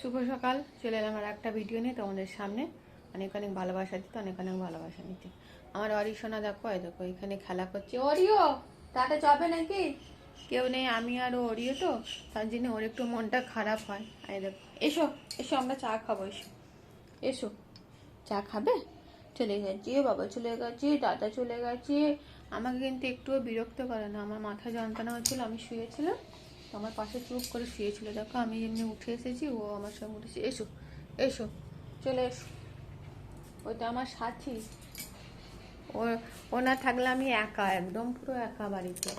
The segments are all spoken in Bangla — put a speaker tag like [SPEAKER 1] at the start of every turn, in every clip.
[SPEAKER 1] শুভ সকাল। চলে এলাম আর একটা ভিডিও নিয়ে তোমাদের সামনে। অনেক অনেক ভালোবাসা দিতে, অনেক অনেক ভালোবাসা নিতে। আমার অরি সোনা দেখো, দেখো এখানে খেলা করছে। অরিও তাতে যাবে নাকি? কেউ নেই, আমি আর অরিও, তো তার জন্য ওর একটু মনটা খারাপ হয়। এই দেখো, এসো এসো, আমরা চা খাবো, এসো এসো, চা খাবে? চলে গেছে বাবা, চলে গেছে দাদা, চলে গেছে। আমাকে কিন্তু একটুও বিরক্ত করে না। আমার মাথা যন্ত্রণা হচ্ছিল, আমি শুয়েছিলাম, আমার পাশে চুপ করে শুয়েছিল। দেখো আমি এমনি উঠে এসেছি, ও আমার সঙ্গে উঠেছে। এসো এসো, চলে এসো। ওইটা আমার সাথী। ও ও না থাকলে আমি একা, একদম পুরো একা বাড়িতে,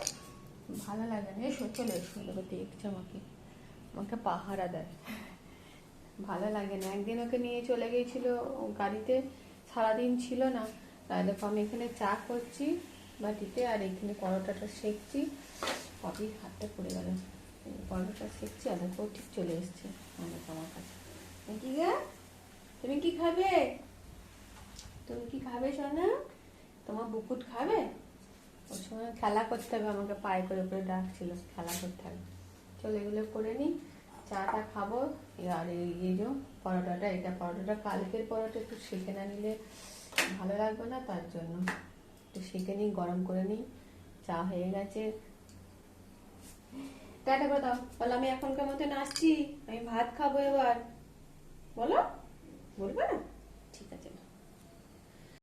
[SPEAKER 1] ভালো লাগে না। এসো, চলে এসো। দেখো দেখছে আমাকে, আমাকে পাহারা দেয়, ভালো লাগে না। একদিন ওকে নিয়ে চলে গিয়েছিল গাড়িতে, সারাদিন ছিল না। তাই দেখো আমি এখানে চা করছি বাটিতে, আর এখানে পরোটাটা সেঁকছি। কবেই হাতটা পড়ে গেল। পরোটাটা সেঁকছি, আর দেখো ঠিক চলে এসছে আমার কাছে। কি গা, তুমি কি খাবে? তুমি কি খাবে সোনা? তোমার বুকুট খাবে? ওর সময় খেলা করতে হবে, আমাকে পায়ে করে করে ডাকছিল, খেলা করতে হবে। চলো এগুলো করে নিই, চাটা খাবো। আর এই যে পরোটাটা, এটা পরোটাটা কালকের পরোটা, একটু সেঁকে না নিলে ভালো লাগবে না, তার জন্য একটু সেঁকে নিই, গরম করে নিই। চা হয়ে গেছে, টাটা করে দাও। বলো আমি এখনকার মতন আসছি, আমি ভাত খাবো এবার। বলো, বলবে না?